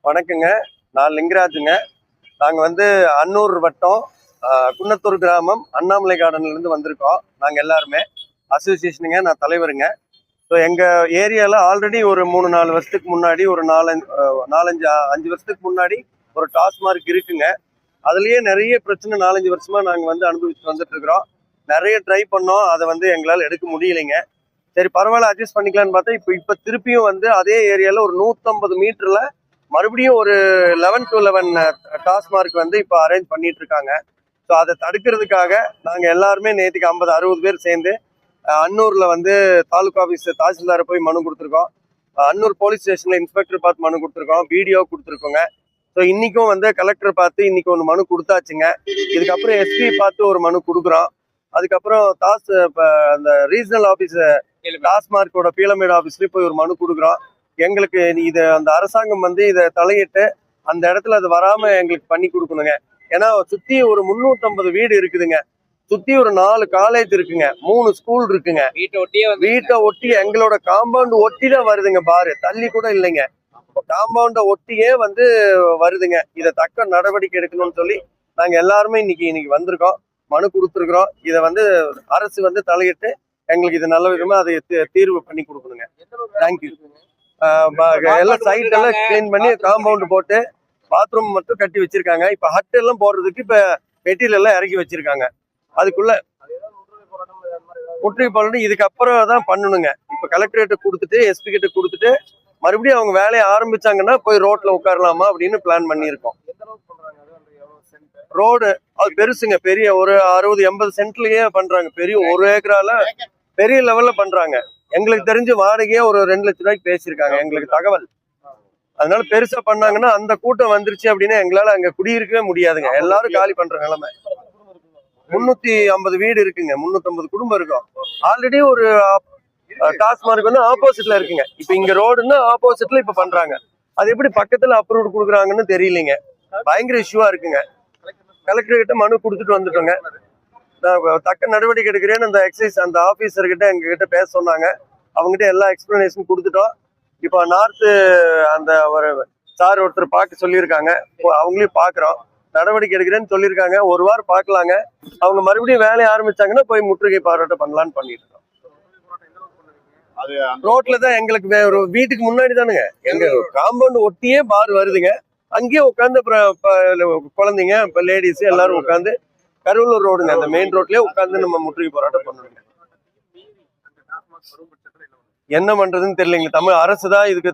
வணக்கங்க. நான் லிங்கராஜுங்க. நாங்க அன்னூர் வட்டம் குன்னத்தூர் கிராமம் அண்ணாமலை கார்டன்ல இருந்து வந்திருக்கோம். நாங்க எல்லாருமே அசோசியேஷனுங்க. நான் தலைவருங்க. ஸோ எங்க ஏரியால ஆல்ரெடி ஒரு 3-4 வருஷத்துக்கு முன்னாடி ஒரு 4-5 வருஷத்துக்கு முன்னாடி ஒரு டாஸ்மார்க் இருக்குங்க. அதுலயே நிறைய பிரச்சனை 4-5 வருஷமா நாங்க அனுபவிச்சு வந்துட்டு இருக்கிறோம். நிறைய ட்ரை பண்ணோம். அதை எங்களால் எடுக்க முடியலைங்க. சரி பரவாயில்ல அட்ஜஸ்ட் பண்ணிக்கலான்னு பார்த்தா இப்ப திருப்பியும் அதே ஏரியால ஒரு 150 மீட்டர்ல மறுபடியும் ஒரு 11 to 11 டாஸ்மார்க் இப்ப அரேஞ்ச் பண்ணிட்டு இருக்காங்க. ஸோ அதை தடுக்கிறதுக்காக நாங்க எல்லாருமே நேற்றுக்கு 50-60 பேர் சேர்ந்து அன்னூர்ல தாலுகா ஆஃபீஸ் தாசில்தாரை போய் மனு கொடுத்துருக்கோம். அன்னூர் போலீஸ் ஸ்டேஷன்ல இன்ஸ்பெக்டர் பார்த்து மனு கொடுத்துருக்கோம். பிடிஓ கொடுத்துருக்கோங்க. ஸோ இன்னைக்கும் கலெக்டர் பார்த்து இன்னைக்கு ஒன்று மனு கொடுத்தாச்சுங்க. இதுக்கப்புறம் எஸ்பி பார்த்து ஒரு மனு கொடுக்குறோம். அதுக்கப்புறம் அந்த ரீஜனல் ஆஃபீஸ் டாஸ்மார்க்கோட பீளமேடு ஆஃபீஸ்லயும் போய் ஒரு மனு கொடுக்குறோம். எங்களுக்கு இது அந்த அரசாங்கம் இதை தலையிட்டு அந்த இடத்துல அது வராம எங்களுக்கு பண்ணி கொடுக்கணுங்க. ஏன்னா சுத்தி ஒரு 350 வீடு இருக்குதுங்க. சுத்தி ஒரு 4 காலேஜ் இருக்குங்க, 3 ஸ்கூல் இருக்குங்க. வீட்டை ஒட்டி எங்களோட காம்பவுண்ட் ஒட்டி தான் வருதுங்க. பாரு தள்ளி கூட இல்லைங்க, காம்பவுண்ட ஒட்டியே வருதுங்க. இதை தக்க நடவடிக்கை எடுக்கணும்னு சொல்லி நாங்க எல்லாருமே இன்னைக்கு வந்திருக்கோம், மனு கொடுத்துருக்குறோம். இதை அரசு தலையிட்டு எங்களுக்கு இது நல்ல விதமா அதை தீர்வு பண்ணி கொடுக்கணுங்க. தேங்க்யூ. எல்லாம் சைட் எல்லாம் கிளீன் பண்ணி காம்பவுண்ட் போட்டு பாத்ரூம் மட்டும் கட்டி வச்சிருக்காங்க. இப்ப ஹட் எல்லாம் போடுறதுக்கு இப்ப மெட்டீரியல் எல்லாம் இறக்கி வச்சிருக்காங்க. அதுக்குள்ள முற்றுகை போராட்டம் இதுக்கப்புறம் தான் பண்ணணுங்க. இப்ப கலெக்டரேட் கொடுத்துட்டு எஸ்பி கிட்ட கொடுத்துட்டு மறுபடியும் அவங்க வேலையை ஆரம்பிச்சாங்கன்னா போய் ரோட்ல உட்காரலாமா அப்படின்னு பிளான் பண்ணியிருக்கோம். ரோடு அது பெருசுங்க, பெரிய ஒரு 60-80 சென்ட்லயே பண்றாங்க. பெரிய 1 ஏக்கரால பெரிய லெவல்ல பண்றாங்க. எங்களுக்கு தெரிஞ்சு வாடகையே ஒரு 2 லட்சம் ரூபாய்க்கு பேசியிருக்காங்க எங்களுக்கு தகவல். அதனால பெருசா பண்ணாங்கன்னா அந்த கூட்டம் வந்துருச்சு அப்படின்னா எங்களால அங்க குடியிருக்கவே முடியாதுங்க. எல்லாரும் காலி பண்ற நிலைமை. 350 வீடு இருக்குங்க, 350 குடும்பம் இருக்கும். ஆல்ரெடி ஒரு டாஸ்மார்க் ஆப்போசிட்ல இருக்குங்க. இப்ப இங்க ரோடுன்னா ஆப்போசிட்ல இப்ப பண்றாங்க. அது எப்படி பக்கத்துல அப்ரூவ் கொடுக்குறாங்கன்னு தெரியலைங்க. பயங்கர இஷ்யூவா இருக்குங்க. கலெக்டர் கிட்ட மனு கொடுத்துட்டு வந்துட்டோங்க. தக்க நடவடிக்கை எடுக்கிறேன்னு அந்த எக்ஸைஸ் அந்த ஆபீசர் கிட்ட எங்க கிட்ட பேச சொன்னாங்க. அவங்ககிட்ட எல்லா எக்ஸ்பிளனேஷன் கொடுத்துட்டோம். இப்போ நார்த்து அந்த ஒரு சார் ஒருத்தர் பார்க்க சொல்லியிருக்காங்க. அவங்களையும் பார்க்குறோம். நடவடிக்கை எடுக்கிறேன்னு சொல்லியிருக்காங்க. ஒரு வாரம் பார்க்கலாங்க. அவங்க மறுபடியும் வேலையை ஆரம்பிச்சாங்கன்னா போய் முற்றுகை போராட்டம் பண்ணலான்னு பண்ணிட்டு இருக்கோம். ரோட்ல தான் எங்களுக்கு ஒரு வீட்டுக்கு முன்னாடி தானுங்க, எங்க காம்பவுண்ட் ஒட்டியே பார் வருதுங்க. அங்கேயே உட்காந்து குழந்தைங்க லேடிஸ் எல்லாரும் உட்காந்து கருவலூர் ரோடுங்க, அந்த மெயின் ரோட்லயே உட்காந்து நம்ம முற்றுகை போராட்டம் பண்ணணுங்க. என்ன பண்றதுன்னு தெரியலைங்க. தமிழ் அரசு தான் இதுக்கு